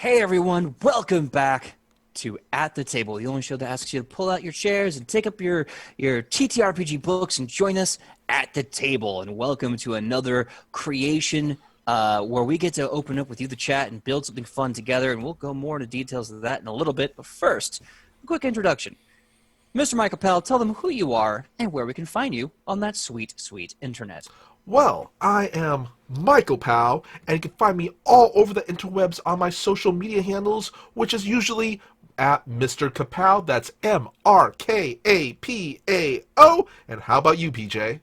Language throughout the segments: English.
Hey everyone, welcome back to At the Table, the only show that asks you to pull out your chairs and take up your TTRPG books and join us at the table. And welcome to another creation where we get to open up with you, the chat, and build something fun together. And we'll go more into details of that in a little bit. But first, a quick introduction. Mr. Michael Pell, tell them who you are and where we can find you on that sweet, sweet internet. Well, I am Michael Powell, and you can find me all over the interwebs on my social media handles, which is usually at Mr. Kapow. That's MrKapao. And how about you, PJ?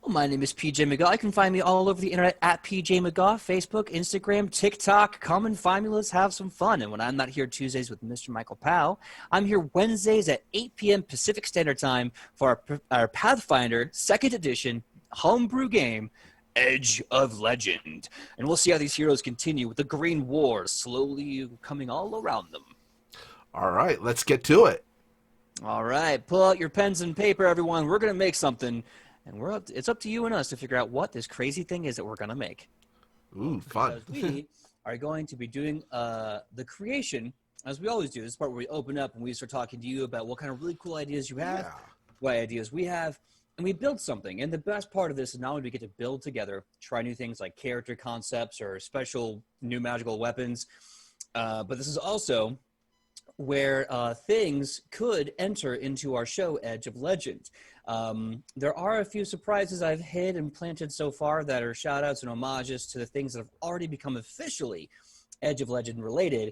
Well, my name is PJ McGaw. You can find me all over the internet at PJ McGaw, Facebook, Instagram, TikTok. Come and find me. Let's have some fun. And when I'm not here Tuesdays with Mr. Michael Powell, I'm here Wednesdays at 8 p.m. Pacific Standard Time for our Pathfinder 2nd Edition homebrew game, Edge of Legend. And we'll see how these heroes continue with the Green Wars slowly coming all around them. All right, let's get to it. All right, pull out your pens and paper, everyone. We're going to make something. And it's up to you and us to figure out what this crazy thing is that we're going to make. Ooh, fun. Because we are going to be doing the creation, as we always do. This is the part where we open up and we start talking to you about what kind of really cool ideas you have, what ideas we have, and we build something. And the best part of this is not only do we get to build together, try new things like character concepts or special new magical weapons, but this is also where things could enter into our show, Edge of Legend. There are a few surprises I've hid and planted so far that are shout-outs and homages to the things that have already become officially Edge of Legend related.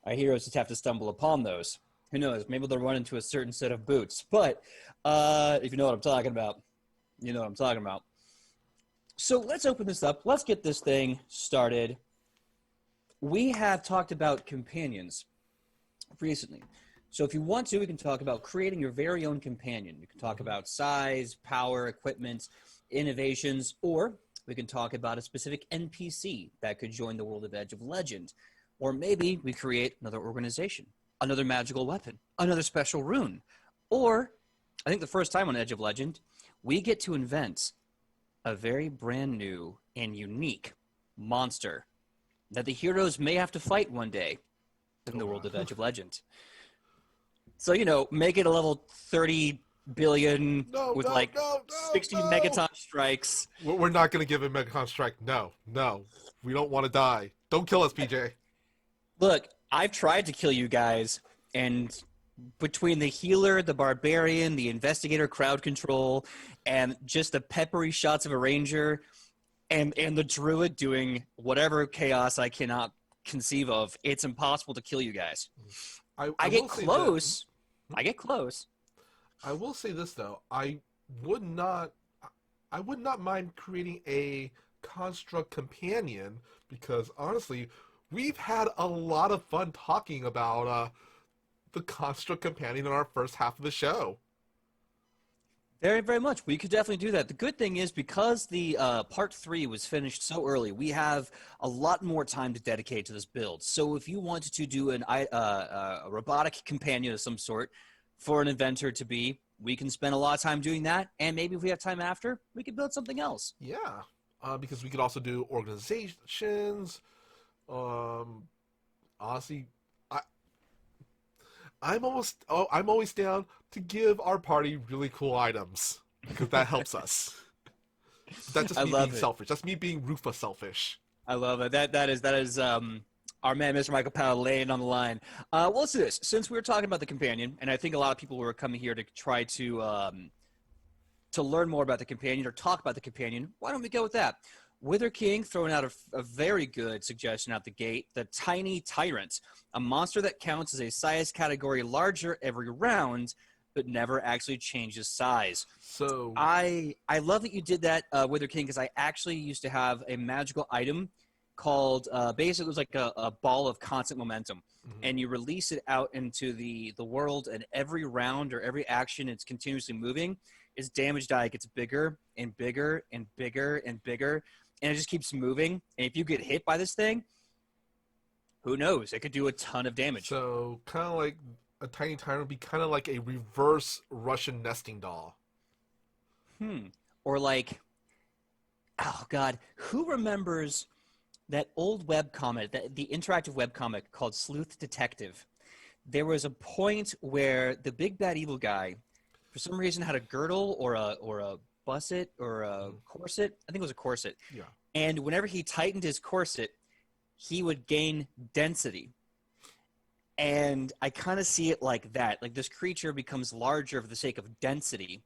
Our heroes just have to stumble upon those. Who knows? Maybe they'll run into a certain set of boots. But if you know what I'm talking about, you know what I'm talking about. So let's open this up. Let's get this thing started. We have talked about companions recently. So if you want to, we can talk about creating your very own companion. You can talk about size, power, equipment, innovations, or we can talk about a specific NPC that could join the world of Edge of Legend. Or maybe we create another organization, another magical weapon, another special rune. Or, I think the first time on Edge of Legend, we get to invent a very brand new and unique monster that the heroes may have to fight one day in the world of Edge of Legend. So, make it a level 30 billion with 60 megaton strikes. We're not going to give a Megaton strike. No. We don't want to die. Don't kill us, PJ. Look, I've tried to kill you guys, and between the healer, the barbarian, the investigator crowd control, and just the peppery shots of a ranger, and the druid doing whatever chaos I cannot conceive of, it's impossible to kill you guys. I get close. I get close. I will say this though, I would not mind creating a construct companion, because honestly, we've had a lot of fun talking about the construct companion in our first half of the show. Very, very much. We could definitely do that. The good thing is, because the part 3 was finished so early, we have a lot more time to dedicate to this build. So if you wanted to do a robotic companion of some sort for an inventor to be, we can spend a lot of time doing that. And maybe if we have time after, we could build something else. Yeah, because we could also do organizations. Honestly, I'm always down to give our party really cool items, because that helps us. That's just me being selfish. That's me being Rufus selfish. I love it. That is our man, Mr. Michael Powell, laying on the line. Well, let's do this. Since we were talking about the companion, and I think a lot of people were coming here to try to learn more about the companion or talk about the companion, why don't we go with that? Wither King throwing out a very good suggestion out the gate, the Tiny Tyrant, a monster that counts as a size category larger every round, but never actually changes size. So I love that you did that, Wither King, because I actually used to have a magical item called, basically it was like a ball of constant momentum, and you release it out into the world, and every round or every action it's continuously moving, its damage die gets bigger and bigger and bigger and bigger. And it just keeps moving. And if you get hit by this thing, who knows? It could do a ton of damage. So, kind of like a Tiny Tyrant would be kind of like a reverse Russian nesting doll. Or like, oh God, who remembers that old webcomic, the interactive webcomic called Sleuth Detective. There was a point where the big bad evil guy, for some reason, had a girdle or a busset or a corset. I think it was a corset. Yeah. And whenever he tightened his corset, he would gain density. And I kind of see it like that. Like this creature becomes larger for the sake of density,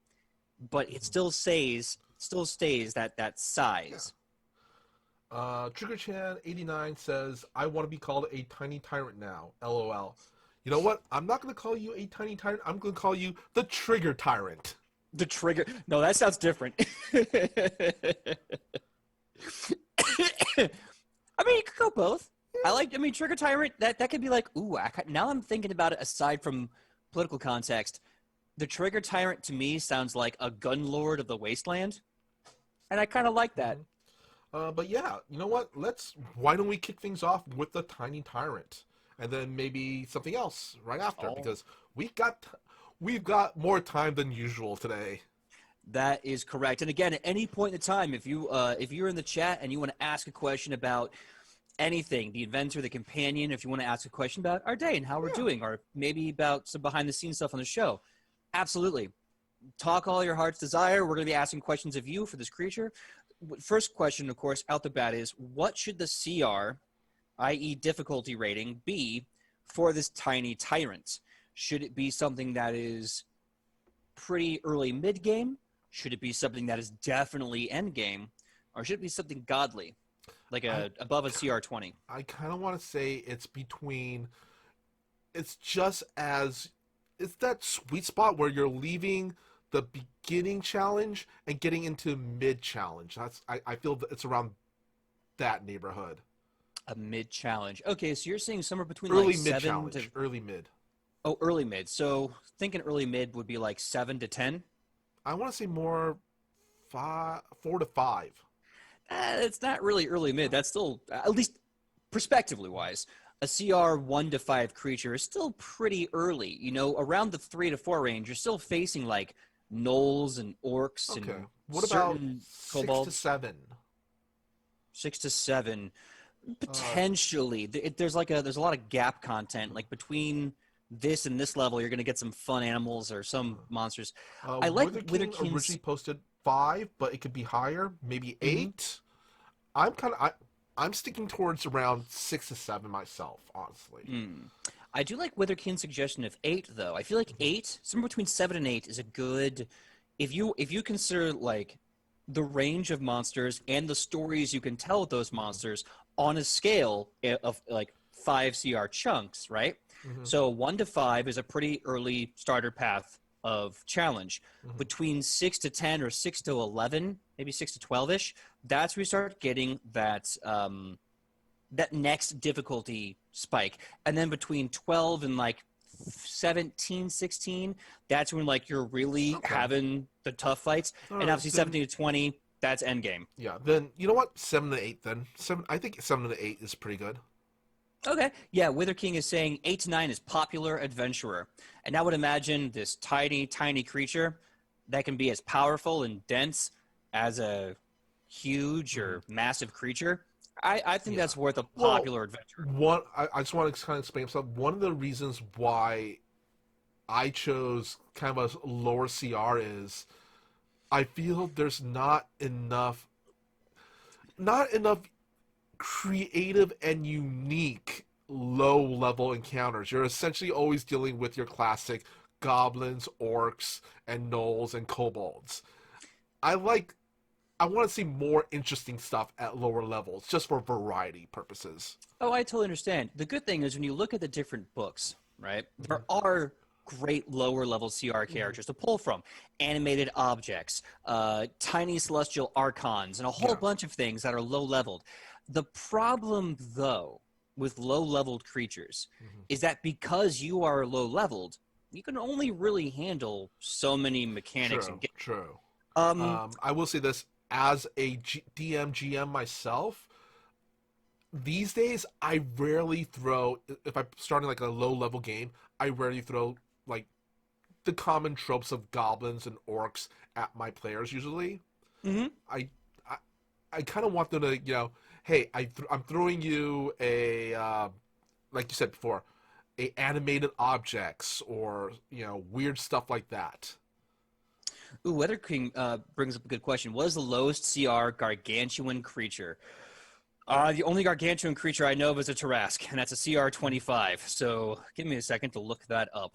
but it still stays that size. Yeah. TriggerChan89 says, I want to be called a Tiny Tyrant now. LOL. You know what? I'm not going to call you a Tiny Tyrant. I'm going to call you the Trigger Tyrant. The Trigger. No, that sounds different. I mean, you could go both. Trigger Tyrant, that could be like, ooh, now I'm thinking about it aside from political context. The Trigger Tyrant to me sounds like a gun lord of the wasteland. And I kind of like that. But yeah, you know what? Why don't we kick things off with the Tiny Tyrant? And then maybe something else right after, because we've got more time than usual today. That is correct. And again, at any point in time, if you're in the chat and you want to ask a question about anything, the inventor, the companion, if you want to ask a question about our day and how we're doing, or maybe about some behind the scenes stuff on the show, absolutely. Talk all your heart's desire. We're going to be asking questions of you for this creature. First question, of course, out the bat is, what should the CR, i.e. difficulty rating, be for this Tiny Tyrant? Should it be something that is pretty early mid-game? Should it be something that is definitely end-game? Or should it be something godly, like above a CR20? I kind of want to say it's that sweet spot where you're leaving the beginning challenge and getting into mid-challenge. I feel that it's around that neighborhood. A mid-challenge. Okay, so you're saying somewhere between early like mid-challenge. 7 to... Early mid. Oh, early mid. So thinking early mid would be like 7 to 10? I want to say more 4 to 5. It's not really early mid. That's still, at least perspectively wise, a CR 1 to 5 creature is still pretty early. You know, around the 3 to 4 range, you're still facing like gnolls and orcs and what about certain 6 kobolds. to 7? 6 to 7, potentially. There's a lot of gap content, like between this and this level. You're gonna get some fun animals or some monsters. I like Witherkeen's originally posted 5, but it could be higher, maybe 8. I'm sticking towards around 6 to 7 myself, honestly. I do like Witherkeen's suggestion of 8, though. I feel like 8, somewhere between 7 and 8, is a good. If you consider like the range of monsters and the stories you can tell with those monsters on a scale of like 5 CR chunks, right? So 1 to 5 is a pretty early starter path of challenge. Between 6 to 10 or 6 to 11, maybe 6 to 12-ish, that's where we start getting that that next difficulty spike. And then between 12 and like 17, 16, that's when like you're really having the tough fights. And obviously 17 to 20, that's endgame. Yeah, then you know what? 7 to 8 then. I think 7 to 8 is pretty good. Okay. Yeah, Witherking is saying 8 to 9 is popular adventurer. And I would imagine this tiny, tiny creature that can be as powerful and dense as a huge or massive creature. I think that's worth a popular adventure. I just want to kind of explain something. One of the reasons why I chose kind of a lower CR is I feel there's not enough creative and unique low-level encounters. You're essentially always dealing with your classic goblins, orcs, and gnolls and kobolds. I want to see more interesting stuff at lower levels, just for variety purposes. Oh, I totally understand. The good thing is when you look at the different books, right, there are great lower-level CR characters to pull from. Animated objects, tiny celestial archons, and a whole bunch of things that are low-leveled. The problem, though, with low-leveled creatures is that because you are low-leveled, you can only really handle so many mechanics. True. I will say this, as a GM myself, these days I rarely throw, if I'm starting like a low-level game, I rarely throw like the common tropes of goblins and orcs at my players usually. I kind of want them to, hey, I'm throwing you a like you said before, a animated objects or weird stuff like that. Ooh, Weather King brings up a good question. What is the lowest CR gargantuan creature? The only gargantuan creature I know of is a Tarask, and that's a CR25. So give me a second to look that up.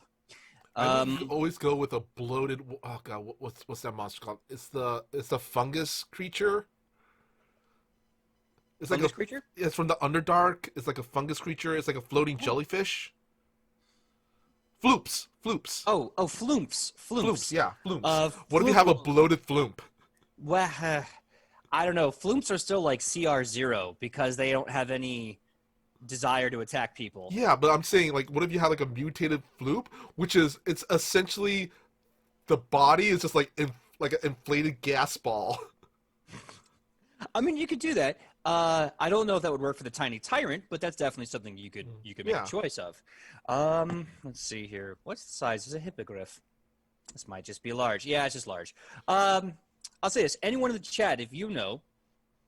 I would always go with a bloated. Oh god, what's that monster called? It's the fungus creature. It's Fungus creature? It's from the Underdark. It's like a fungus creature. It's like a floating jellyfish. Floops. Oh, Floomps. Yeah, Floops. What if you have a bloated Floomp? Well, I don't know. Floomps are still like CR0 because they don't have any desire to attack people. Yeah, but I'm saying, like, what if you had like a mutated Floop, it's essentially the body is just like like an inflated gas ball. I mean, you could do that. I don't know if that would work for the Tiny Tyrant, but that's definitely something you could make a choice of. Let's see here. What's the size? Is a hippogriff? This might just be large. Yeah, it's just large. I'll say this. Anyone in the chat, if you know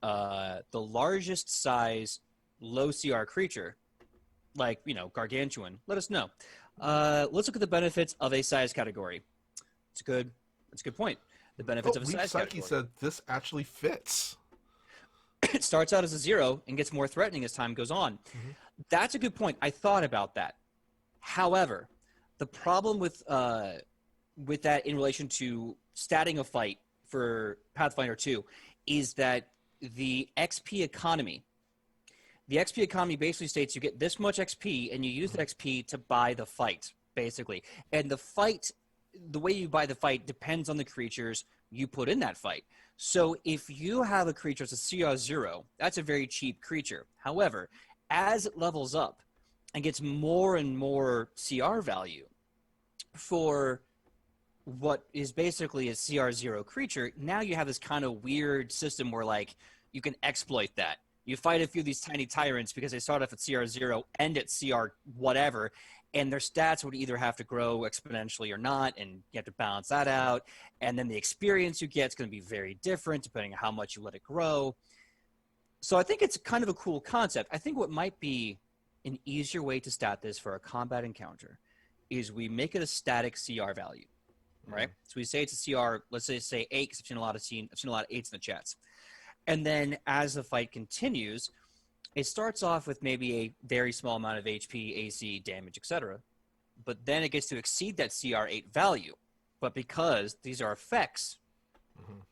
the largest size low CR creature, like, gargantuan, let us know. Let's look at the benefits of a size category. It's a good point. The benefits of a size category. Psyche said this actually fits. It starts out as a 0 and gets more threatening as time goes on. Mm-hmm. That's a good point. I thought about that. However, the problem with that in relation to statting a fight for Pathfinder 2 is that the XP economy basically states you get this much XP and you use that XP to buy the fight, basically. And the way you buy the fight depends on the creatures you put in that fight. So if you have a creature that's a CR0, that's a very cheap creature. However, as it levels up and gets more and more CR value for what is basically a CR0 creature, now you have this kind of weird system where, like, you can exploit that. You fight a few of these Tiny Tyrants because they start off at CR0, end at CR whatever, and their stats would either have to grow exponentially or not, and you have to balance that out. And then the experience you get is going to be very different depending on how much you let it grow. So I think it's kind of a cool concept. I think what might be an easier way to stat this for a combat encounter is we make it a static CR value, right? So we say it's a CR, let's say 8, because I've seen a lot of 8s in the chats. And then as the fight continues, it starts off with maybe a very small amount of HP, AC, damage, etc. But then it gets to exceed that CR8 value. But because these are effects,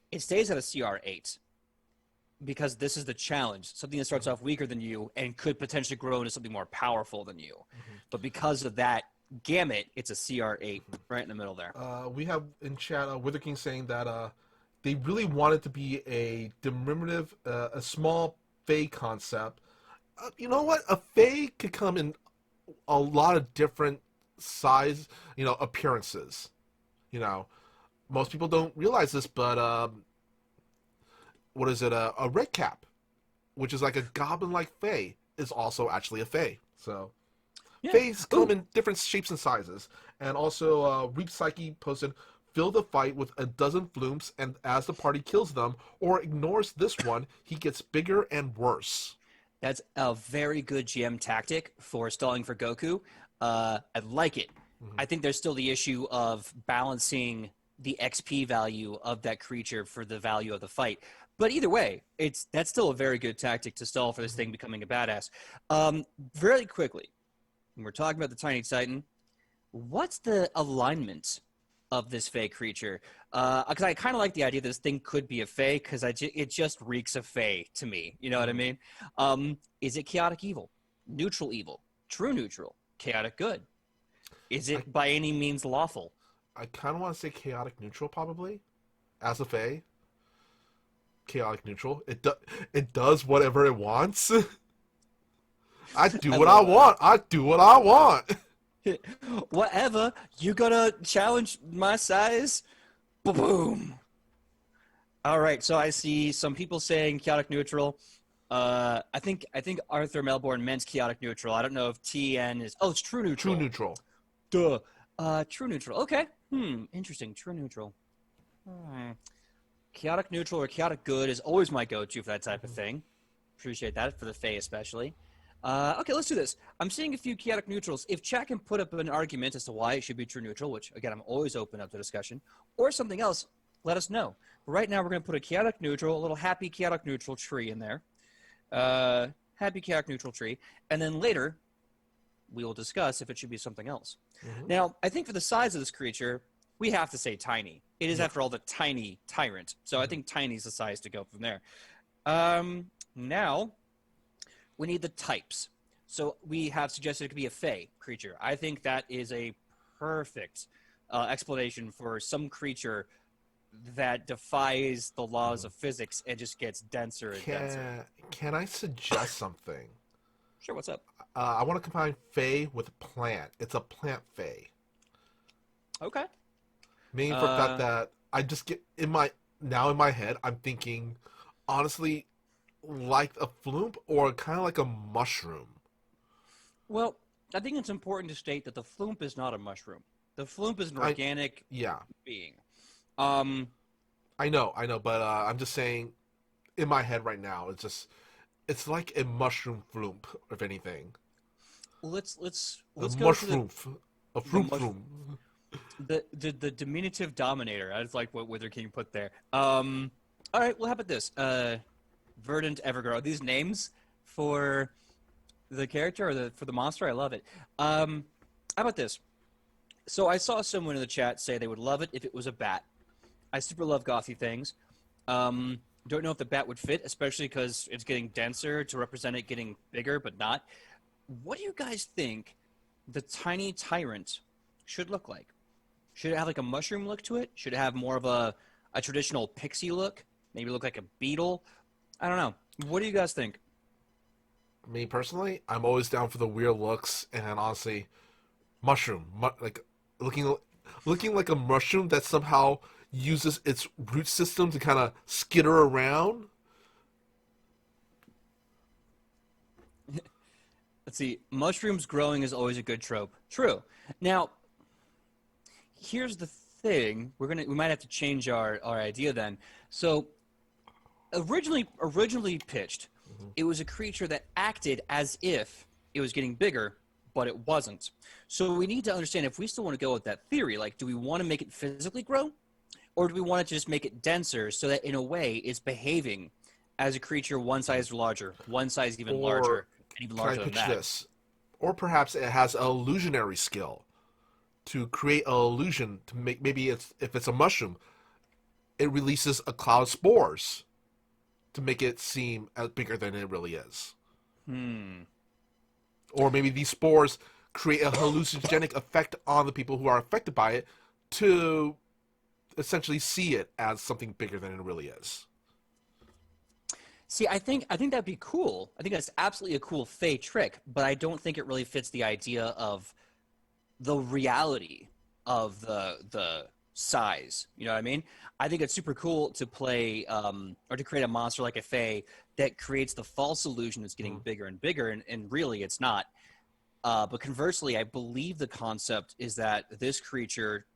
it stays at a CR8 because this is the challenge. Something that starts off weaker than you and could potentially grow into something more powerful than you. But because of that gamut, it's a CR8 right in the middle there. We have in chat Wither King saying that they really want it to be a diminutive, a small Fey concept. You know what? A Fey could come in a lot of different size, appearances. Most people don't realize this, but what is it? A red cap, which is like a goblin-like Fey, is also actually a Fey. So Feys come in different shapes and sizes. And also, Reap Psyche posted, fill the fight with a dozen Floomps, and as the party kills them or ignores this one, he gets bigger and worse. That's a very good GM tactic for stalling for Goku. I like it. I think there's still the issue of balancing the XP value of that creature for the value of the fight. But either way, that's still a very good tactic to stall for this thing becoming a badass. Very quickly, when we're talking about the Tiny Titan, what's the alignment of this Fey creature? Because I kind of like the idea that this thing could be a Fey, because it just reeks of Fey to me. You know what I mean? Is it chaotic evil, neutral evil, true neutral, chaotic good? Is it by any means lawful? I kind of want to say chaotic neutral, probably, as a Fey. Chaotic neutral. It does whatever it wants. I do what I want. I do what I want. Whatever. You gonna challenge my size? Boom. All right. So I see some people saying chaotic neutral. I think Arthur Melbourne meant chaotic neutral. I don't know if TN is. Oh, it's true neutral. True neutral. Duh. True neutral. Okay. Interesting. True neutral. Chaotic neutral or chaotic good is always my go-to for that type of thing. Appreciate that for the Fae especially. Okay, let's do this. I'm seeing a few chaotic neutrals. If chat can put up an argument as to why it should be true neutral, which again I'm always open up to discussion, or something else, let us know. But right now we're going to put a chaotic neutral, a little happy chaotic neutral tree in there. Happy chaotic neutral tree, and then later we will discuss if it should be something else. Now, I think for the size of this creature, we have to say tiny. It is, after all, the Tiny Tyrant. So I think tiny is the size to go from there. Now, we need the types. So we have suggested it could be a Fey creature. I think that is a perfect explanation for some creature that defies the laws of physics and just gets denser and denser. Can I suggest something? Sure, what's up? I want to combine Fey with plant. It's a plant Fey. Okay. Meaning for the fact that I just get in my head, I'm thinking, honestly, like a floop or kind of like a mushroom. Well, I think it's important to state that the floop is not a mushroom. The floop is an organic being. I know, but I'm just saying, in my head right now, it's like a mushroom floop, if anything. Let's a go mushroom, a floop. The diminutive dominator. I just like what Wither King put there. All right, well, how about this? Verdant Evergrow. These names for the character or for the monster, I love it. How about this? So I saw someone in the chat say they would love it if it was a bat. I super love gothy things. Don't know if the bat would fit, especially because it's getting denser to represent it getting bigger, but not. What do you guys think the Tiny Tyrant should look like? Should it have like a mushroom look to it? Should it have more of a traditional pixie look? Maybe look like a beetle? I don't know. What do you guys think? Me personally, I'm always down for the weird looks, and honestly, mushroom, like looking like a mushroom that somehow uses its root system to kind of skitter around. Let's see. Mushrooms growing is always a good trope. True. Now, here's the thing. We might have to change our idea then. So, originally pitched, it was a creature that acted as if it was getting bigger, but it wasn't. So we need to understand if we still want to go with that theory. Like, do we want to make it physically grow? Or do we want to just make it denser so that, in a way, it's behaving as a creature one size larger, one size even larger, and even larger than that? This? Or perhaps it has an illusionary skill to create an illusion to make, maybe if it's a mushroom, it releases a cloud of spores to make it seem bigger than it really is. Or maybe these spores create a hallucinogenic effect on the people who are affected by it to essentially see it as something bigger than it really is. See, I think that'd be cool. I think that's absolutely a cool Fey trick, but I don't think it really fits the idea of the reality of the size. You know what I mean? I think it's super cool to play or to create a monster like a Fey that creates the false illusion it's getting bigger and bigger, and really it's not. But conversely, I believe the concept is that this creature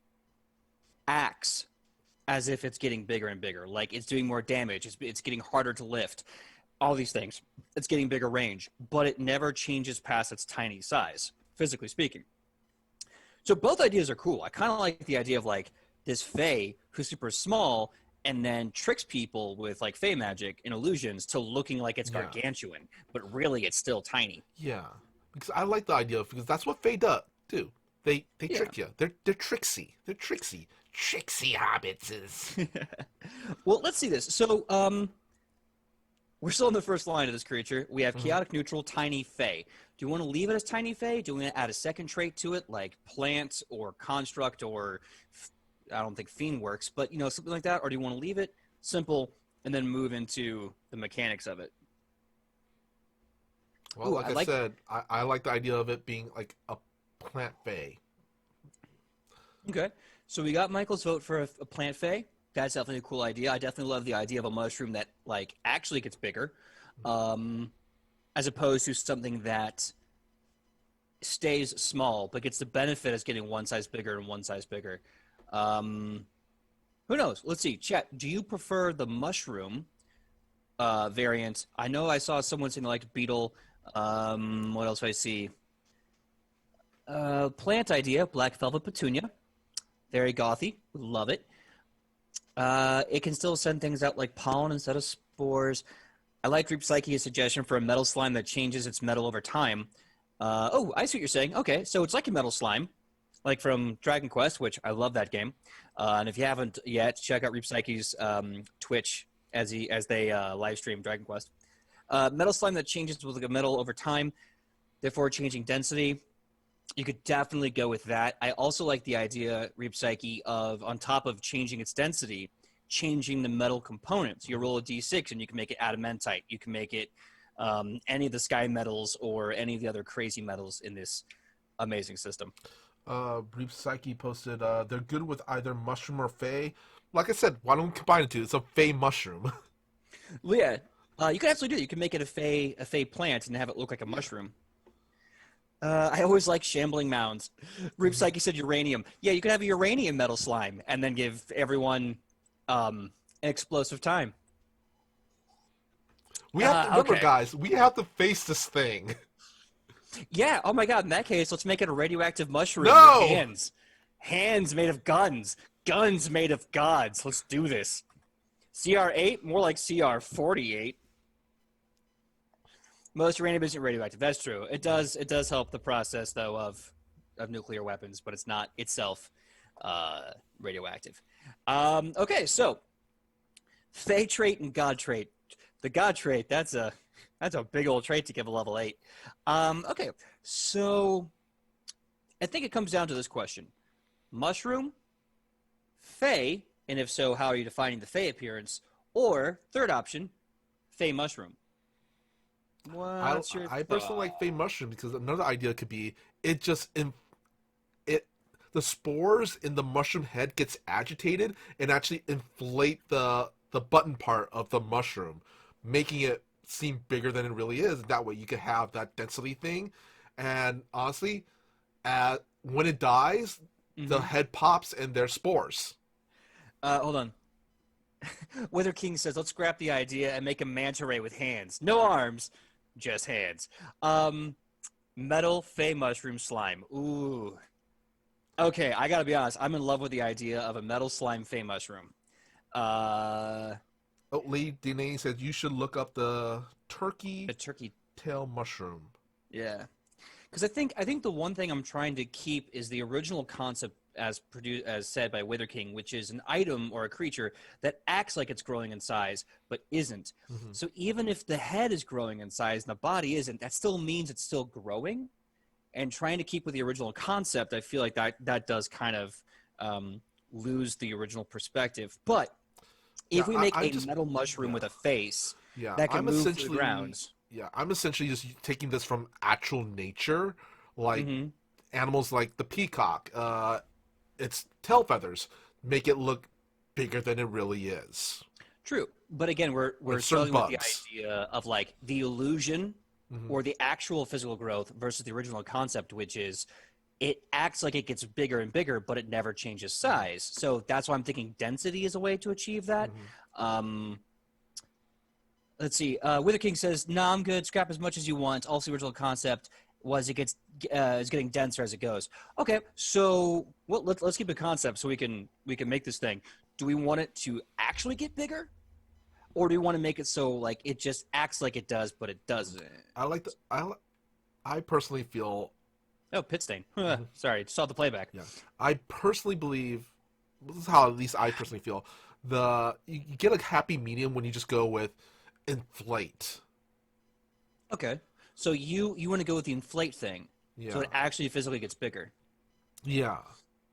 acts as if it's getting bigger and bigger, like it's doing more damage, it's getting harder to lift, all these things. It's getting bigger range, but it never changes past its tiny size, physically speaking. So both ideas are cool. I kind of like the idea of like this Fey who's super small and then tricks people with like Fey magic and illusions to looking like it's gargantuan, but really it's still tiny. Yeah, because I like the idea because that's what Fey do. They trick you. They're tricksy. They're tricksy. Tricksy hobbitses. Well, let's see this. So, we're still in the first line of this creature. We have chaotic neutral Tiny Fey. Do you want to leave it as Tiny Fey? Do we want to add a second trait to it, like plant or construct, or I don't think fiend works, but something like that? Or do you want to leave it simple and then move into the mechanics of it? Well, like I said, I like the idea of it being like a plant Fey. Okay. So we got Michael's vote for a plant Fey. That's definitely a cool idea. I definitely love the idea of a mushroom that like actually gets bigger, as opposed to something that stays small but gets the benefit as getting one size bigger and one size bigger. Who knows? Let's see. Chat, do you prefer the mushroom variant. I know I saw someone saying they liked beetle. What else do I see? Plant idea, black velvet petunia. Very gothy. Love it. It can still send things out like pollen instead of spores. I like Reap Psyche's suggestion for a metal slime that changes its metal over time. Oh, I see what you're saying. Okay, so it's like a metal slime, like from Dragon Quest, which I love that game. And if you haven't yet, check out Reap Psyche's Twitch as they live stream Dragon Quest. Metal slime that changes with a metal over time, therefore changing density. You could definitely go with that. I also like the idea, Reap Psyche, of on top of changing its density, changing the metal components. You roll a d6 and you can make it adamantite. You can make it any of the sky metals or any of the other crazy metals in this amazing system. Reap Psyche posted, they're good with either mushroom or fey. Like I said, why don't we combine it two? It's a fey mushroom. Well, yeah, you can actually do it. You can make it a fey plant and have it look like a mushroom. I always like shambling mounds. Reap Psyche said uranium. Yeah, you could have a uranium metal slime and then give everyone an explosive time. We have to remember, guys, we have to face this thing. Yeah, oh my god, in that case, let's make it a radioactive mushroom No! with hands. Hands made of guns. Guns made of gods. Let's do this. CR8? More like CR48. Most uranium isn't radioactive. That's true. It does help the process, though, of nuclear weapons, but it's not itself radioactive. Okay, so Fey trait and God trait. The God trait, that's a big old trait to give a level 8. Okay, so I think it comes down to this question. Mushroom, Fey, and if so, how are you defining the Fey appearance? Or, third option, Fey mushroom. I personally like Fey mushroom because another idea could be the spores in the mushroom head gets agitated and actually inflate the button part of the mushroom, making it seem bigger than it really is. That way you can have that density thing. And honestly, when it dies, the head pops and there's spores. Hold on. Wither King says, let's scrap the idea and make a manta ray with hands. No arms, just hands. Metal Fey mushroom slime. Ooh. Okay, I gotta be honest. I'm in love with the idea of a metal slime Fey mushroom. Lee Dene says you should look up the turkey tail mushroom. Yeah. Because I think the one thing I'm trying to keep is the original concept as said by Wither King, which is an item or a creature that acts like it's growing in size but isn't. So even if the head is growing in size and the body isn't, that still means it's still growing. And trying to keep with the original concept, I feel like that does kind of lose the original perspective. But if we make a metal mushroom with a face that can move through the grounds. Yeah, I'm essentially just taking this from actual nature, like animals like the peacock. Its tail feathers make it look bigger than it really is. True, but again, we're struggling with the idea of like the illusion or the actual physical growth versus the original concept, which is it acts like it gets bigger and bigger, but it never changes size. So that's why I'm thinking density is a way to achieve that. Let's see. Wither King says, "Nah, I'm good. Scrap as much as you want. Also, the original concept was is getting denser as it goes." Okay, so let's keep a concept so we can make this thing. Do we want it to actually get bigger, or do we want to make it so like it just acts like it does, but it doesn't? I personally feel. Oh, pit stain. Sorry, saw the playback. Yeah, I personally believe. This is how at least I personally feel. You get a happy medium when you just go with inflate. Okay, so you want to go with the inflate thing, so it actually physically gets bigger. Yeah,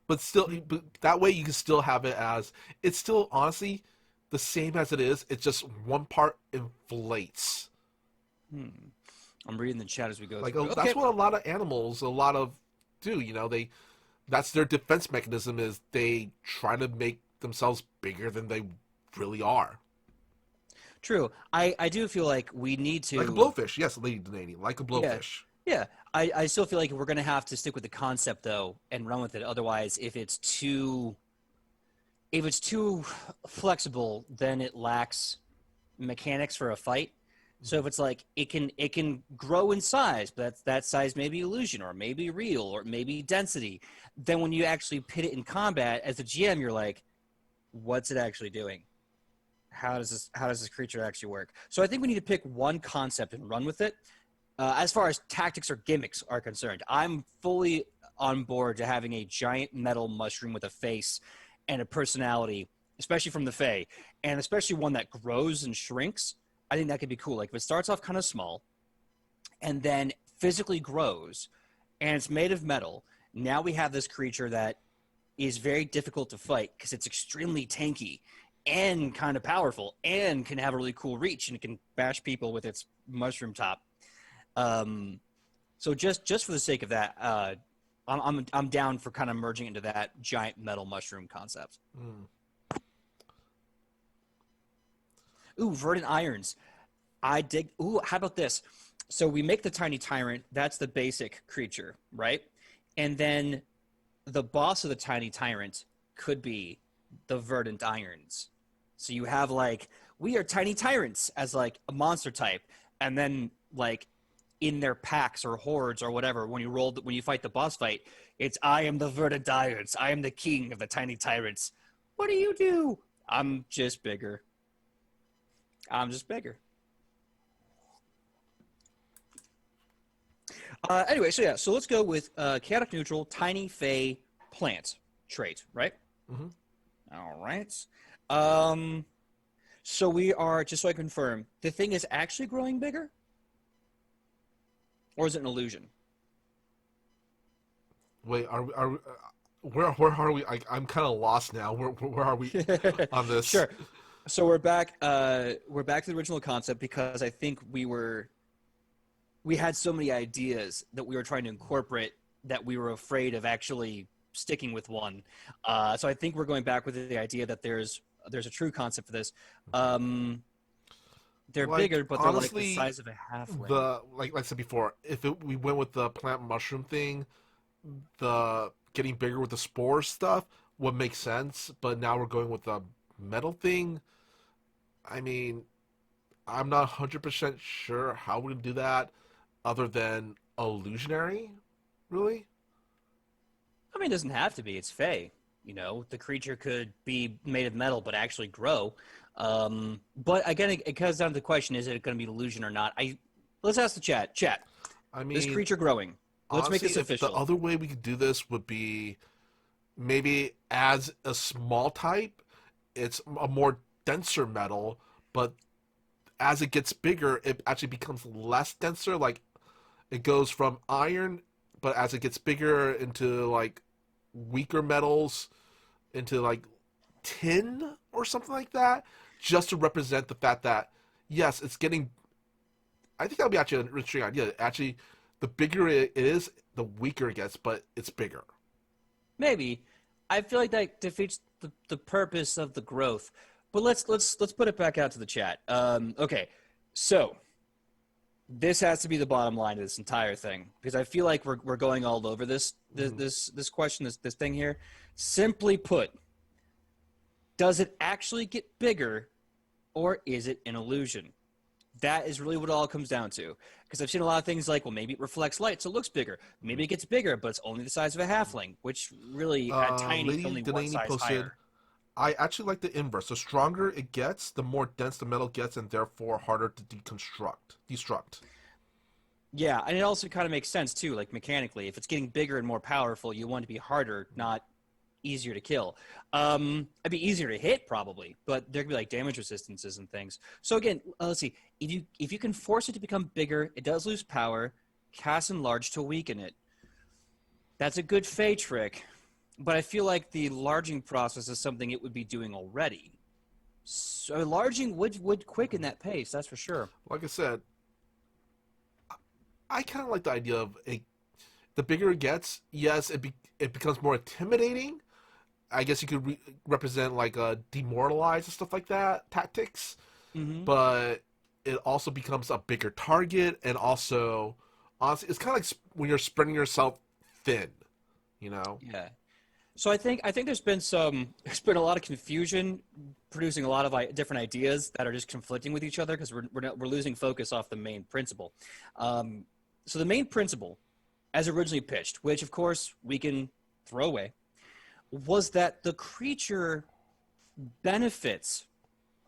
but still, but that way you can still have it as it's still honestly the same as it is. It's just one part inflates. I'm reading the chat as we go. That's what a lot of animals, do. You know, that's their defense mechanism is they try to make themselves bigger than they really are. True. I do feel like we need to... Like a blowfish. Yes, Lady Denani. Like a blowfish. Yeah. I still feel like we're going to have to stick with the concept, though, and run with it. Otherwise, if it's too flexible, then it lacks mechanics for a fight. So if it's like it can grow in size, but that size may be illusion or maybe real or maybe density. Then when you actually pit it in combat as a GM, you're like, what's it actually doing? How does this creature actually work? So I think we need to pick one concept and run with it. As far as tactics or gimmicks are concerned, I'm fully on board to having a giant metal mushroom with a face and a personality, especially from the Fae, and especially one that grows and shrinks. I think that could be cool. Like if it starts off kind of small and then physically grows and it's made of metal, now we have this creature that is very difficult to fight because it's extremely tanky and kind of powerful and can have a really cool reach and it can bash people with its mushroom top. So just for the sake of that, I'm down for kind of merging into that giant metal mushroom concept. Ooh, verdant irons. I dig. Ooh, how about this? So we make the Tiny Tyrant. That's the basic creature, right? And then the boss of the Tiny Tyrant could be the verdant irons. So you have like, we are Tiny Tyrants as like a monster type. And then like in their packs or hordes or whatever, when you fight the boss fight, it's, I am the verdant irons. I am the king of the Tiny Tyrants. What do you do? I'm just bigger. Anyway, so let's go with chaotic neutral Tiny Fey Plant trait, right? Mm-hmm. All right. So we are, just so I confirm, the thing is actually growing bigger? Or is it an illusion? Wait, where are we? I'm kind of lost now. Where are we on this? Sure. So we're back to the original concept because I think we had so many ideas that we were trying to incorporate that we were afraid of actually sticking with one. So I think we're going back with the idea that there's a true concept for this. They're like, bigger, but they're honestly, like the size of a halfling. Like I said before, if we went with the plant mushroom thing, the getting bigger with the spore stuff would make sense. But now we're going with the metal thing. I mean, I'm not 100% sure how we're going to do that other than illusionary, really. I mean, it doesn't have to be. It's Fey. You know, the creature could be made of metal but actually grow. But again, it comes down to the question, is it going to be an illusion or not? Let's ask the chat. Chat. I mean, this creature growing. Let's honestly, make this official. The other way we could do this would be maybe as a small type, it's a more denser metal, but as it gets bigger, it actually becomes less denser. Like it goes from iron, but as it gets bigger into like weaker metals, into like tin or something like that, just to represent the fact that yes, it's getting. I think that would be actually an interesting idea. Actually, the bigger it is, the weaker it gets, but it's bigger. Maybe. I feel like that defeats the purpose of the growth. But let's put it back out to the chat. Okay, so this has to be the bottom line of this entire thing because I feel like we're going all over this question, this thing here. Simply put, does it actually get bigger, or is it an illusion? That is really what it all comes down to. Because I've seen a lot of things like, well, maybe it reflects light, so it looks bigger. Maybe it gets bigger, but it's only the size of a halfling, which really at Tiny is only one size higher. I actually like the inverse. The stronger it gets, the more dense the metal gets, and therefore harder to destruct. Yeah, and it also kind of makes sense, too, like mechanically. If it's getting bigger and more powerful, you want it to be harder, not easier to kill. It'd be easier to hit, probably, but there could be like damage resistances and things. So again, let's see. If you can force it to become bigger, it does lose power. Cast enlarge to weaken it. That's a good Fey trick. But I feel like the enlarging process is something it would be doing already. So enlarging would quicken that pace, that's for sure. Like I said, I kind of like the idea of the bigger it gets, yes, it becomes more intimidating. I guess you could represent like a demoralize and stuff like that, tactics. Mm-hmm. But it also becomes a bigger target, and also, honestly, it's kind of like when you're spreading yourself thin, you know? Yeah. So I think there's been a lot of confusion producing a lot of different ideas that are just conflicting with each other because we're losing focus off the main principle. So the main principle, as originally pitched, which of course we can throw away, was that the creature benefits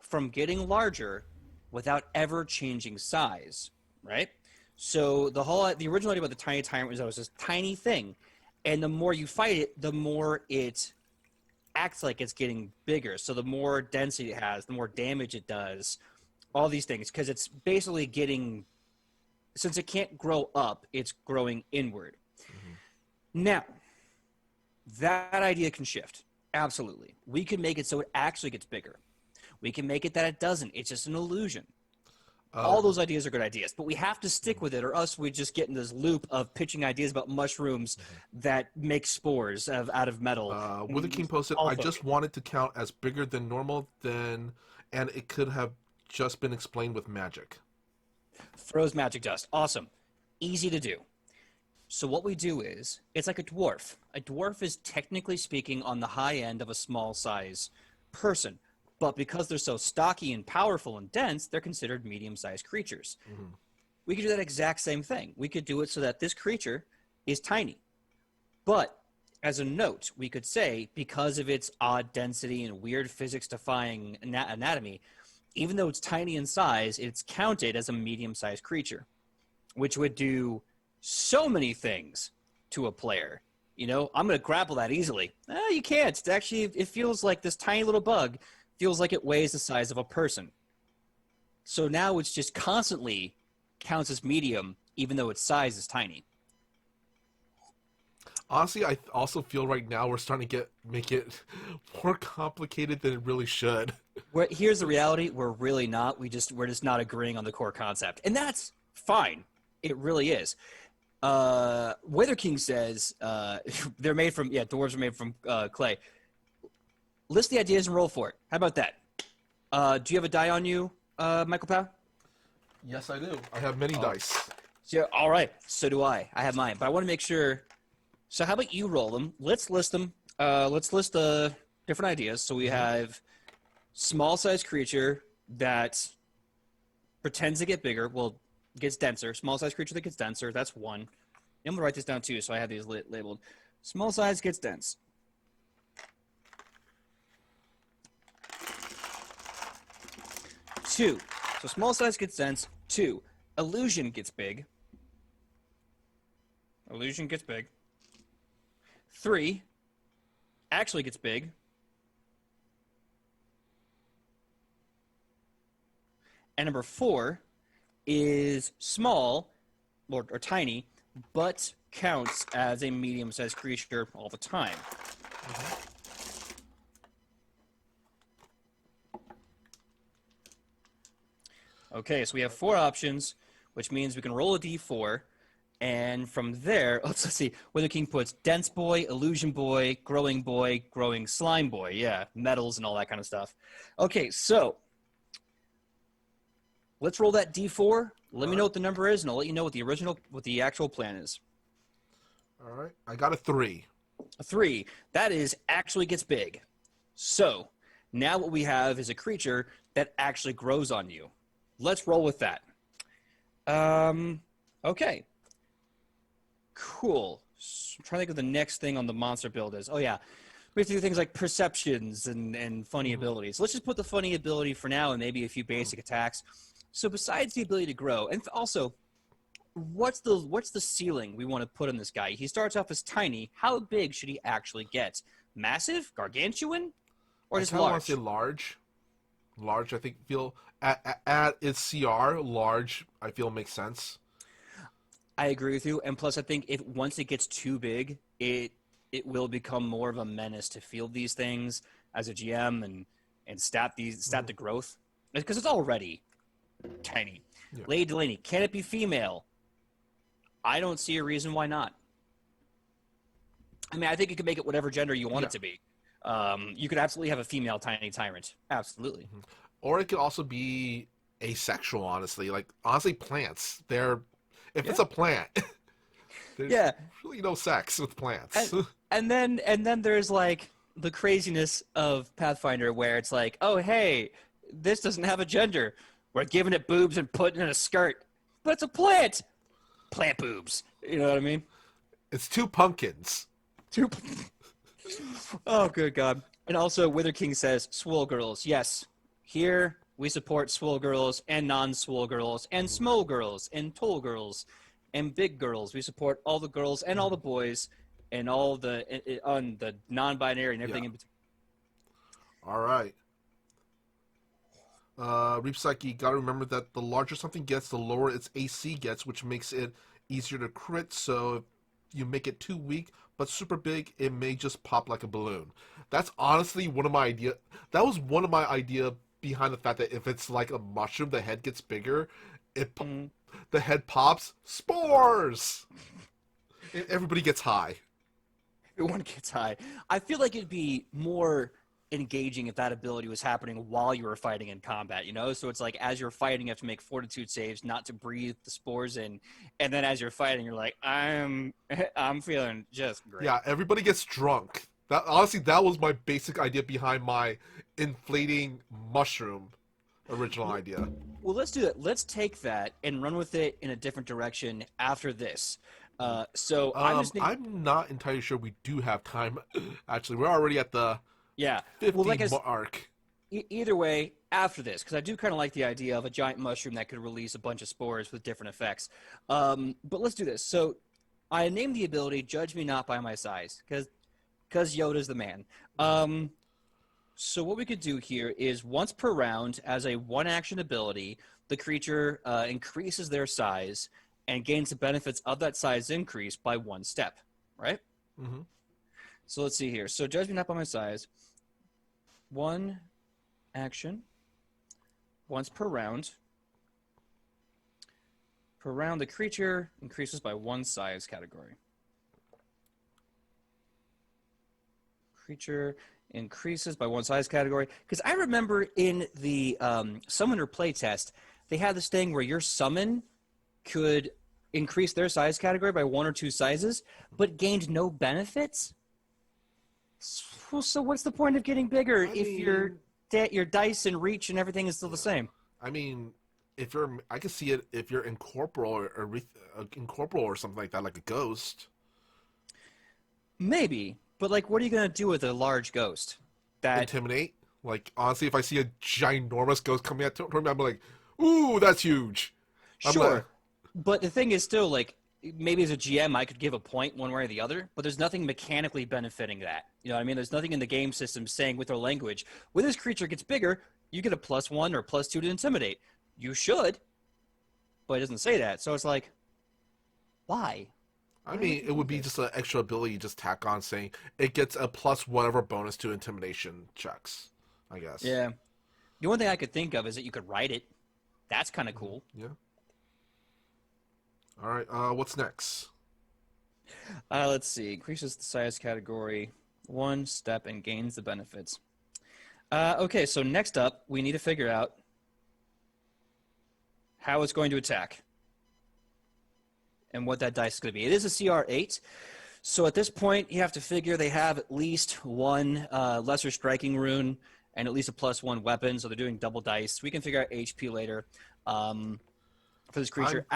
from getting larger without ever changing size, right? So the original idea about the tiny tyrant was that it was this tiny thing, and the more you fight it, the more it acts like it's getting bigger. So the more density it has, the more damage it does, all these things, because it's basically getting, since it can't grow up, it's growing inward. Now, that idea can shift. Absolutely. We can make it so it actually gets bigger. We can make it that it doesn't. It's just an illusion. All those ideas are good ideas, but we have to stick with it, or else we just get in this loop of pitching ideas about mushrooms that make spores out of metal. Wither King posted, I just wanted to count as bigger than normal, and it could have just been explained with magic. Throws magic dust. Awesome. Easy to do. So what we do is, it's like a dwarf. A dwarf is technically speaking on the high end of a small size person. But because they're so stocky and powerful and dense, they're considered medium-sized creatures. We could do that exact same thing. We could do it so that this creature is tiny. But as a note, we could say, because of its odd density and weird physics-defying anatomy, even though it's tiny in size, it's counted as a medium-sized creature, which would do so many things to a player. You know, I'm going to grapple that easily. You can't. It's actually, it feels like this tiny little bug feels like it weighs the size of a person. So now it's just constantly counts as medium, even though its size is tiny. Honestly, I also feel right now we're starting to make it more complicated than it really should. Here's the reality: we're really not. We're just not agreeing on the core concept, and that's fine. It really is. Wither King says they're made from dwarves are made from clay. List the ideas and roll for it. How about that? Do you have a die on you, Michael Powell? Yes, I do. I have many dice. Yeah, all right. So do I. I have mine, but I want to make sure. So how about you roll them? Let's list them. Let's list the different ideas. So we have small-sized creature that pretends to get bigger. Well, gets denser. Small-sized creature that gets denser. That's one. I'm gonna write this down too, so I have these labeled. Small size gets dense. 2. So small size gets dense. 2. Illusion gets big. Illusion gets big. 3. Actually gets big. And number 4 is small or tiny, but counts as a medium-sized creature all the time. Okay, so we have 4 options, which means we can roll a d4, and from there, let's see, Wither King puts Dense Boy, Illusion Boy, Growing Slime Boy, yeah, metals and all that kind of stuff. Okay, so let's roll that d4. Let me know what the number is, and I'll let you know what the actual plan is. All right, I got a 3. A 3. That is actually gets big. So now what we have is a creature that actually grows on you. Let's roll with that. Okay. Cool. So I'm trying to think of the next thing on the monster build is. Oh, yeah. We have to do things like perceptions and funny abilities. Let's just put the funny ability for now and maybe a few basic attacks. So besides the ability to grow, and also, what's the ceiling we want to put on this guy? He starts off as tiny. How big should he actually get? Massive? Gargantuan? Or just large? I want to say large. Large, I think, at its CR, large, I feel makes sense. I agree with you, and plus I think once it gets too big, it will become more of a menace to field these things as a GM and stat the growth. Because it's already tiny. Yeah. Lady Delaney, can it be female? I don't see a reason why not. I mean, I think you can make it whatever gender you want it to be. You could absolutely have a female Tiny Tyrant. Absolutely. Or it could also be asexual, honestly. Like, honestly, plants. If it's a plant. There's Yeah. really no sex with plants. And then there's like the craziness of Pathfinder where it's like, oh hey, this doesn't have a gender. We're giving it boobs and putting it in a skirt. But it's a plant. Plant boobs. You know what I mean? It's two pumpkins. Two. Oh, good God. And also, Wither King says, swole girls. Yes. Here, we support swole girls and non-swole girls and small girls and tall girls and big girls. We support all the girls and all the boys and all the on the non-binary and everything in between. All right. Reap Psyche, gotta remember that the larger something gets, the lower its AC gets, which makes it easier to crit. So if you make it too weak but super big, it may just pop like a balloon. That's honestly one of my idea. That was one of my idea behind the fact that if it's like a mushroom, the head gets bigger. The head pops spores, and everybody gets high. Everyone gets high. I feel like it'd be more engaging if that ability was happening while you were fighting in combat, you know? So it's like as you're fighting, you have to make fortitude saves not to breathe the spores in, and then as you're fighting, you're like, I'm feeling just great. Yeah, everybody gets drunk. That honestly, that was my basic idea behind my inflating mushroom original idea. Well, let's do that. Let's take that and run with it in a different direction after this. So I'm not entirely sure we do have time. Actually, we're already at the 50 mark. Either way, after this, because I do kind of like the idea of a giant mushroom that could release a bunch of spores with different effects. But let's do this. So I named the ability "Judge Me Not by My Size" because Yoda's the man. So what we could do here is once per round, as a one-action ability, the creature increases their size and gains the benefits of that size increase by one step, right? Mm-hmm. So let's see here. So Judge Me Not by My Size. One action. Once per round. Per round, the creature increases by one size category. Creature increases by one size category. Because I remember in the Summoner playtest, they had this thing where your summon could increase their size category by one or two sizes, but gained no benefits. So what's the point of getting bigger your dice and reach and everything is still the same? I mean, I can see it if you're incorporeal or something like that, like a ghost. Maybe, but like, what are you gonna do with a large ghost? Intimidate? Like, honestly, if I see a ginormous ghost coming at me, I'm like, ooh, that's huge. Sure, but the thing is still like, maybe as a GM, I could give a point one way or the other, but there's nothing mechanically benefiting that. You know what I mean? There's nothing in the game system saying with their language, when this creature gets bigger, you get a +1 or +2 to intimidate. You should, but it doesn't say that. So it's like, why? I mean, it would be just an extra ability you just tack on saying it gets a plus whatever bonus to intimidation checks, I guess. Yeah. The one thing I could think of is that you could write it. That's kind of cool. Yeah. All right, what's next? Let's see. Increases the size category one step and gains the benefits. Okay, so next up, we need to figure out how it's going to attack and what that dice is going to be. It is a CR8, so at this point, you have to figure they have at least one lesser striking rune and at least a +1 weapon, so they're doing double dice. We can figure out HP later for this creature.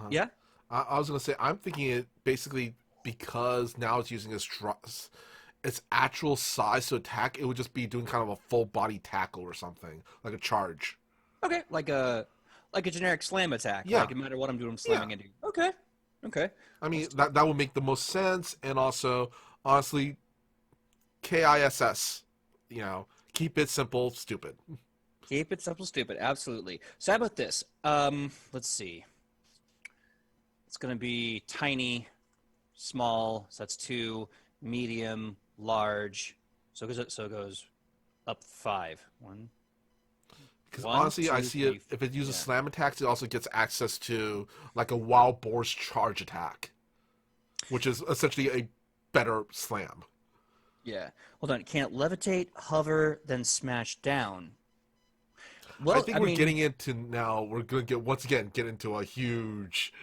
Yeah? I was going to say, I'm thinking it basically because now it's using its actual size to attack, it would just be doing kind of a full body tackle or something, like a charge. Okay, like a generic slam attack. Yeah. Like no matter what I'm doing, I'm slamming into you. Okay. I mean, that would make the most sense, and also, honestly, KISS, keep it simple, stupid. Keep it simple, stupid. Absolutely. So how about this? Let's see. It's going to be tiny, small, so that's 2, medium, large. So it goes up 5. 1. Because honestly, 2, I see 3, it, if it uses slam attacks, it also gets access to like a wild boar's charge attack, which is essentially a better slam. Yeah. Hold on. Can't levitate, hover, then smash down. I Well, think I we're mean, getting into now. We're gonna get into a huge.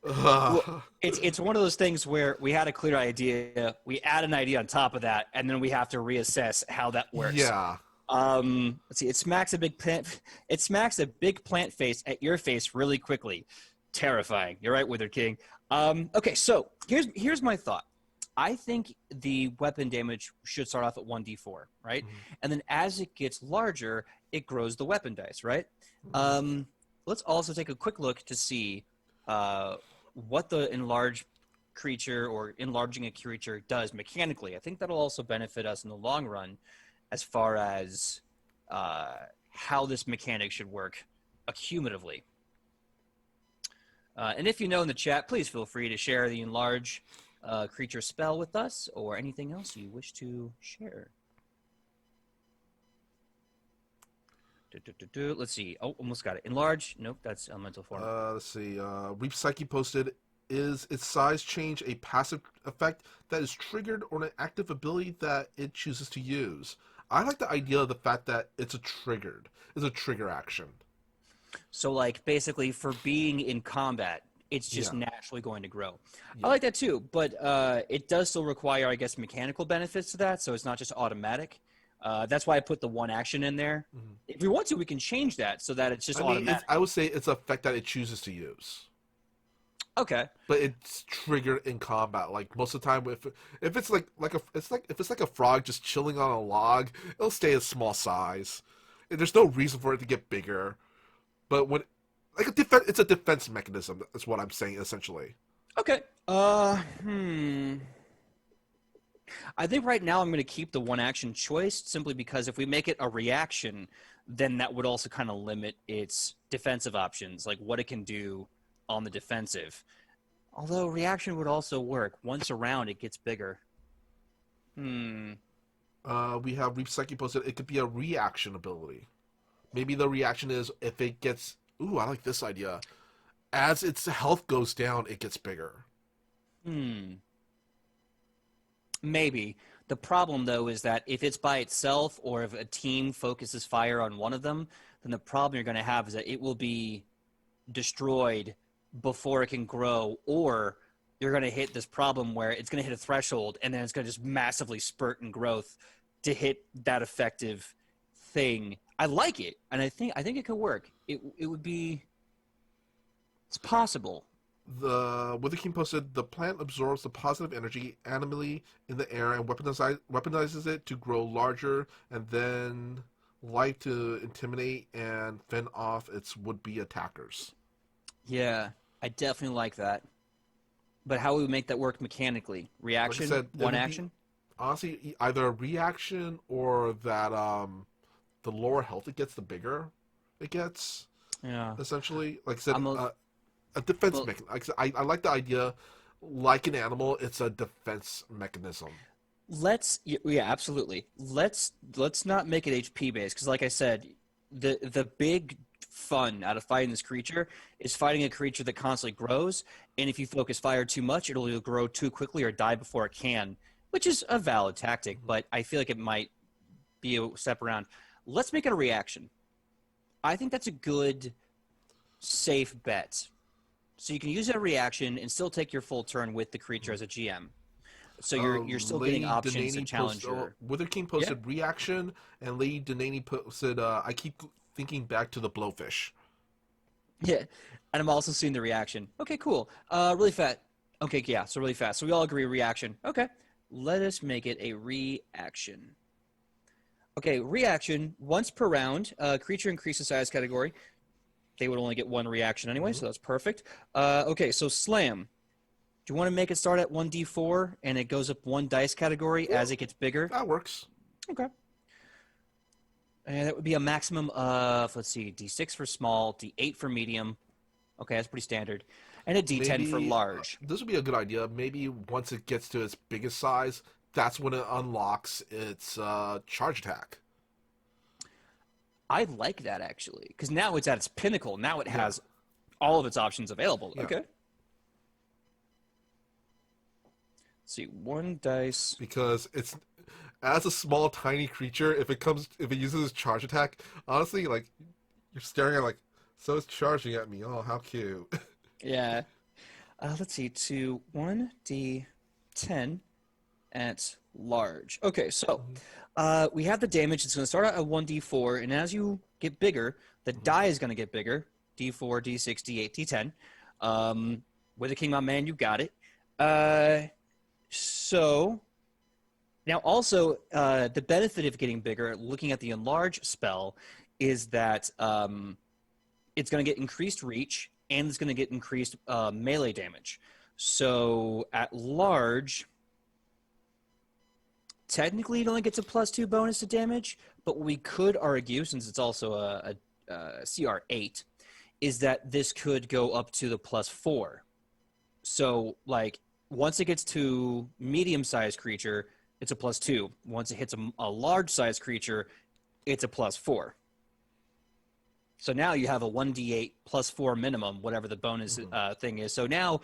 well, it's one of those things where we had a clear idea, we add an idea on top of that, and then we have to reassess how that works. Yeah. Let's see. It smacks a big plant face at your face really quickly. Terrifying. You're right, Wither King. Okay, so here's my thought. I think the weapon damage should start off at 1d4, right? Mhm. And then as it gets larger, it grows the weapon dice, right? Mhm. Let's also take a quick look to see what the enlarged creature or enlarging a creature does mechanically. I think that'll also benefit us in the long run as far as how this mechanic should work accumulatively. And if you know in the chat, please feel free to share the enlarge creature spell with us or anything else you wish to share. Let's see. Oh, almost got it. Enlarge. Nope, that's elemental form. Let's see. Reap Psyche posted, is its size change a passive effect that is triggered or an active ability that it chooses to use? I like the idea of the fact that it's a trigger action. So, like, basically, for being in combat, it's just Yeah. naturally going to grow. Yeah. I like that too, but it does still require, I guess, mechanical benefits to that, so it's not just automatic. That's why I put the one action in there. Mhm. If we want to, we can change that so that it's just automatic. I would say it's an effect that it chooses to use. Okay. But it's triggered in combat. Like most of the time, if it's if it's like a frog just chilling on a log, it'll stay a small size. And there's no reason for it to get bigger. But when it's a defense mechanism. That's what I'm saying essentially. Okay. I think right now I'm going to keep the one action choice simply because if we make it a reaction, then that would also kind of limit its defensive options, like what it can do on the defensive. Although reaction would also work. Once around, it gets bigger. We have Reap Psyche posted. It could be a reaction ability. Maybe the reaction is if it gets. Ooh, I like this idea. As its health goes down, it gets bigger. Maybe. The problem, though, is that if it's by itself or if a team focuses fire on one of them, then the problem you're going to have is that it will be destroyed before it can grow, or you're going to hit this problem where it's going to hit a threshold and then it's going to just massively spurt in growth to hit that effective thing. I like it, and I think it could work. It would be. It's possible. The Wither King posted, the plant absorbs the positive energy animally in the air and weaponizes it to grow larger and then light to intimidate and fend off its would-be attackers. Yeah, I definitely like that. But how would we make that work mechanically? Reaction, Like I said, one action? Honestly, either a reaction or that the lower health it gets, the bigger it gets. Yeah. Essentially, like I said, I'm a defense mechanism. Like I like the idea, like an animal, it's a defense mechanism. Yeah, absolutely. Let's not make it HP based because, like I said, the big fun out of fighting this creature is fighting a creature that constantly grows, and if you focus fire too much, it'll either grow too quickly or die before it can, which is a valid tactic. But I feel like it might be a step around. Let's make it a reaction. I think that's a good, safe bet. So you can use that reaction and still take your full turn with the creature as a GM. So you're still getting options to challenge your... Wither King posted reaction, and Lady Denani posted, I keep thinking back to the blowfish. Yeah, and I'm also seeing the reaction. Okay, cool. Really fast. Okay, yeah, so really fast. So we all agree reaction. Okay, let us make it a reaction. Okay, reaction, once per round, creature increases size category. They would only get one reaction anyway, so that's perfect. Okay, so slam. Do you want to make it start at 1d4 and it goes up one dice category as it gets bigger? That works. Okay. And that would be a maximum of, let's see, d6 for small, d8 for medium. Okay, that's pretty standard. And a d10 for large. This would be a good idea. Maybe once it gets to its biggest size, that's when it unlocks its charge attack. I like that, actually, because now it's at its pinnacle. Now it has all of its options available. Yeah. Okay. Let's see, one dice. Because as a small tiny creature, if it uses its charge attack, honestly, like you're staring at like, so it's charging at me. Oh, how cute. Yeah. Let's see. To 1d10 at large. Okay, so we have the damage. It's going to start out at 1d4, and as you get bigger, the die is going to get bigger. D4, D6, D8, D10. With the King My Man, you got it. So now also the benefit of getting bigger, looking at the enlarge spell, is that it's going to get increased reach and it's going to get increased melee damage. So at large, technically it only gets a +2 bonus to damage, but what we could argue, since it's also a CR8, is that this could go up to the +4. So, like, once it gets to medium-sized creature, it's a +2. Once it hits a large-sized creature, it's a +4. So now you have a 1d8 +4 minimum, whatever the bonus thing is. So now,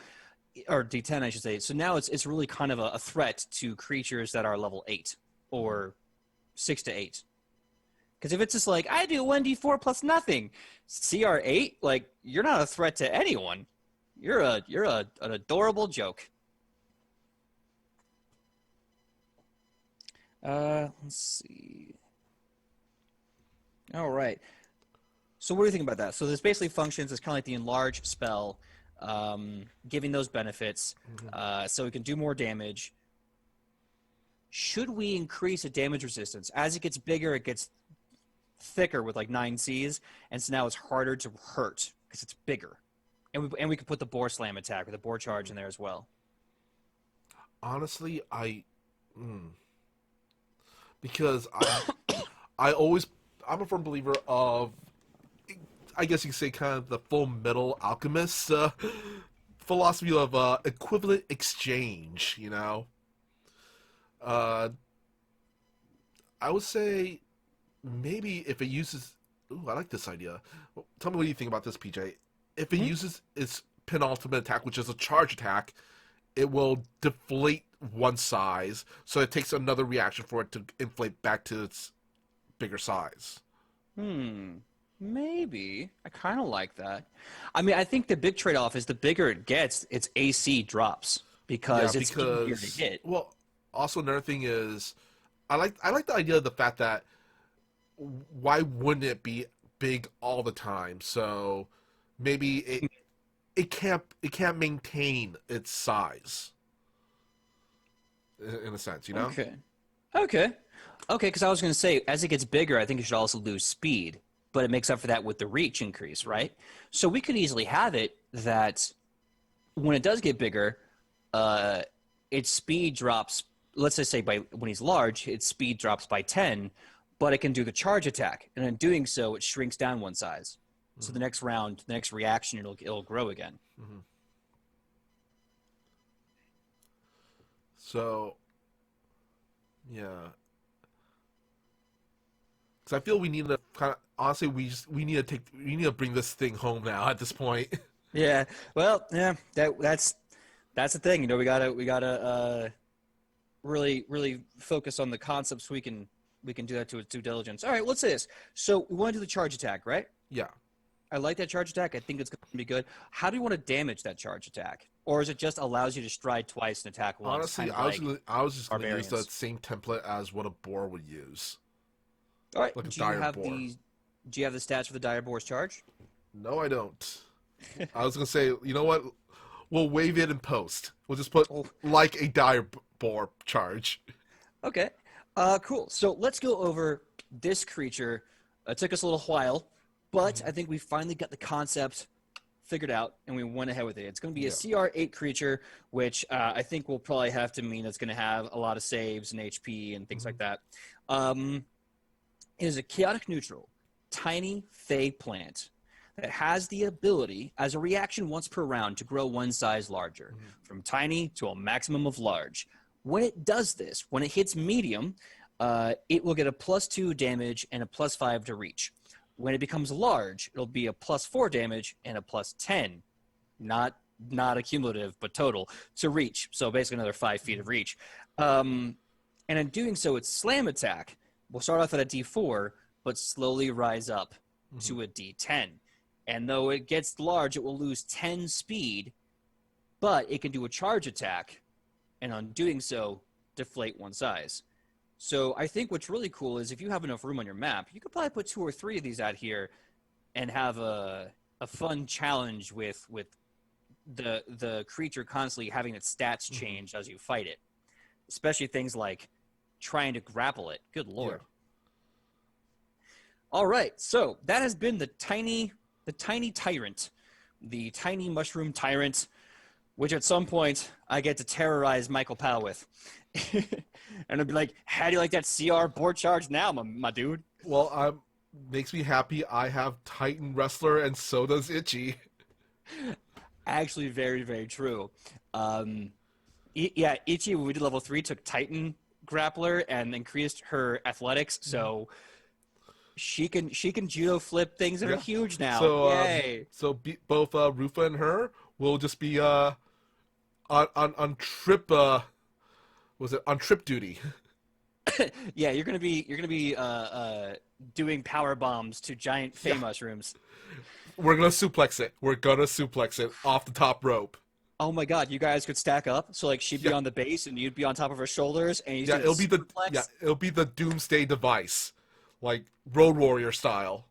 or d10, I should say. So now it's really kind of a threat to creatures that are level 8 or 6 to 8. Because if it's just like, I do 1d4 plus nothing, CR8, like, you're not a threat to anyone. You're an adorable joke. Let's see. All right. So what do you think about that? So this basically functions as kind of like the enlarge spell, giving those benefits, so it can do more damage. Should we increase the damage resistance? As it gets bigger, it gets thicker with like 9 Cs, and so now it's harder to hurt because it's bigger. And we could put the boar slam attack or the boar charge in there as well. Honestly, because I'm a firm believer of, I guess you could say, kind of the Full Metal Alchemist philosophy of equivalent exchange, you know? I would say maybe if it uses... Ooh, I like this idea. Tell me what you think about this, PJ. If it uses its penultimate attack, which is a charge attack, it will deflate one size, so it takes another reaction for it to inflate back to its bigger size. Maybe. I kind of like that. I mean, I think the big trade-off is the bigger it gets, its AC drops because it's easier to hit. Well, also another thing is, I like the idea of the fact that why wouldn't it be big all the time? So maybe it can't maintain its size in a sense, you know? Okay. Because I was going to say, as it gets bigger, I think it should also lose speed, but it makes up for that with the reach increase, right? So we could easily have it that when it does get bigger, its speed drops. Let's just say when he's large, its speed drops by 10, but it can do the charge attack, and in doing so, it shrinks down one size. So the next round, the next reaction, it'll grow again. So, yeah. Because I feel we need to kind of, honestly, we need to bring this thing home now at this point. Yeah. Well, yeah. That's the thing. You know, we gotta really focus on the concepts. We can do that to its due diligence. All right. Let's say this. So we want to do the charge attack, right? Yeah. I like that charge attack. I think it's going to be good. How do you want to damage that charge attack? Or is it just allows you to stride twice and attack once? Honestly, I was just going to use the same template as what a boar would use. All right. Like a dire boar. Do you have the stats for the dire boar's charge? No, I don't. I was going to say, you know what? We'll waive it in post. We'll just put like a dire boar charge. Okay. Cool. So let's go over this creature. It took us a little while, but I think we finally got the concept figured out, and we went ahead with it. It's going to be a CR8 creature, which I think will probably have to mean it's going to have a lot of saves and HP and things like that. It is a chaotic neutral, tiny fey plant that has the ability, as a reaction once per round, to grow one size larger, from tiny to a maximum of large. When it does this, when it hits medium, it will get a +2 damage and a +5 to reach. When it becomes large, it'll be a +4 damage and a +10, not a cumulative, but total, to reach. So basically another 5 feet of reach. And in doing so, its slam attack will start off at a D4, but slowly rise up to a D10. And though it gets large, it will lose 10 speed, but it can do a charge attack, and on doing so, deflate one size. So I think what's really cool is if you have enough room on your map, you could probably put 2 or 3 of these out here and have a fun challenge with the creature constantly having its stats change as you fight it. Especially things like trying to grapple it. Good Lord. Yeah. All right, so that has been the Tiny Tyrant, the Tiny Mushroom Tyrant, which at some point I get to terrorize Michael Powell with. And I'd be like, how do you like that CR board charge now, my dude? Well, makes me happy. I have Titan Wrestler, and so does Itchy. Actually, very, very true. Yeah, Itchy, when we did level 3, took Titan Grappler and increased her athletics, so she can judo flip things that are huge now. So, yay! Both Rufa and her will just be on trip on trip duty. Yeah, you're gonna be doing power bombs to giant Fey mushrooms. We're gonna suplex it off the top rope. Oh my God, you guys could stack up. So like she'd be on the base and you'd be on top of her shoulders, and you it'll be the doomsday device, like Road Warrior style.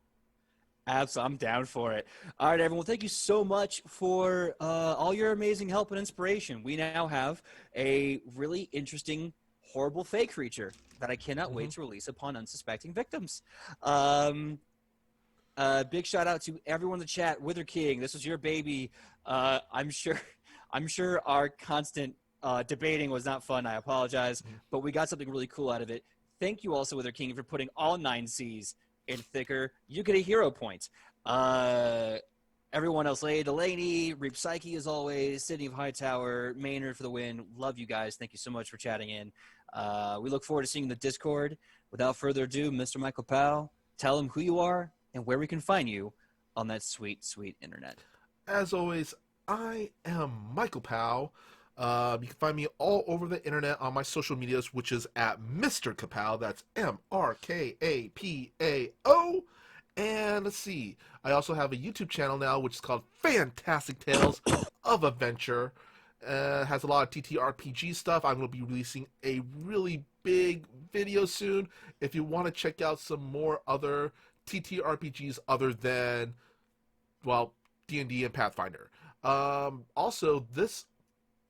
Absolutely, I'm down for it. All right, everyone, thank you so much for all your amazing help and inspiration. We now have a really interesting, horrible Fey creature that I cannot wait to release upon unsuspecting victims. Big shout out to everyone in the chat. Wither King, this was your baby. I'm sure our constant debating was not fun. I apologize, but we got something really cool out of it. Thank you also, Wither King, for putting all 9 C's in thicker. You get a hero point. Everyone else, Delaney, Reap Psyche as always, Sydney of Hightower, Maynard for the win. Love you guys. Thank you so much for chatting in. We look forward to seeing the Discord. Without further ado, Mr. Michael Powell, tell him who you are and where we can find you on that sweet, sweet internet. As always, I am Michael Powell. You can find me all over the internet on my social medias, which is at Mr. Kapow. That's MrKapao. And let's see, I also have a YouTube channel now, which is called Fantastic Tales of Adventure. It has a lot of TTRPG stuff. I'm going to be releasing a really big video soon. If you want to check out some more other TTRPGs other than, well, D&D and Pathfinder. Also, this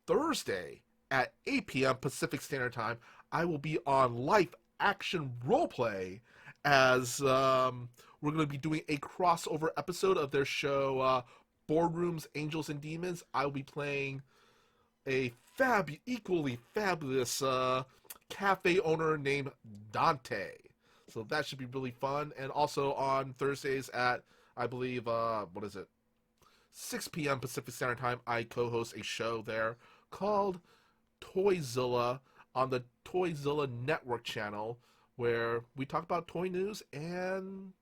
Thursday at 8 p.m. Pacific Standard Time, I will be on Live Action Roleplay as we're going to be doing a crossover episode of their show Boardrooms, Angels, and Demons. I will be playing a equally fabulous cafe owner named Dante. So that should be really fun. And also on Thursdays at, I believe, 6 p.m. Pacific Standard Time, I co-host a show there called Toyzilla on the Toyzilla Network channel, where we talk about toy news and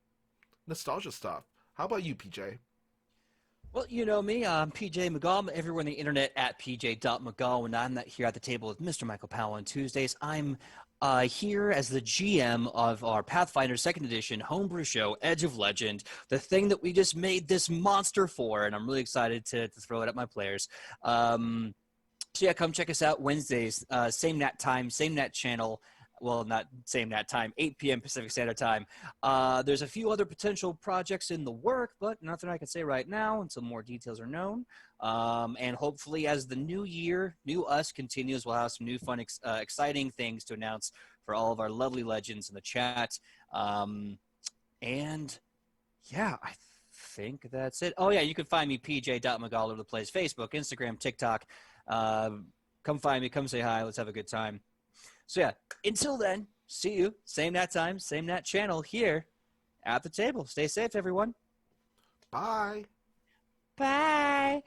nostalgia stuff. How about you, PJ? Well, you know me. I'm PJ McGaw. I'm everywhere on the internet at pj.mcgaw. When I'm not here at the table with Mr. Michael Powell on Tuesdays, I'm here as the GM of our Pathfinder 2nd Edition homebrew show, Edge of Legend, the thing that we just made this monster for, and I'm really excited to throw it at my players. So yeah, come check us out Wednesdays, same Nat time, same Nat channel. Well, not same Nat time, 8 p.m. Pacific Standard Time. There's a few other potential projects in the work, but nothing I can say right now until more details are known. And hopefully as the new year, new us continues, we'll have some new fun, exciting things to announce for all of our lovely legends in the chat. And yeah, I think that's it. Oh yeah, you can find me pj.mcgaw all over the place, Facebook, Instagram, TikTok. Come find me, come say hi, let's have a good time. So yeah, until then, see you, same Nat time, same Nat channel here at the table. Stay safe, everyone. Bye. Bye.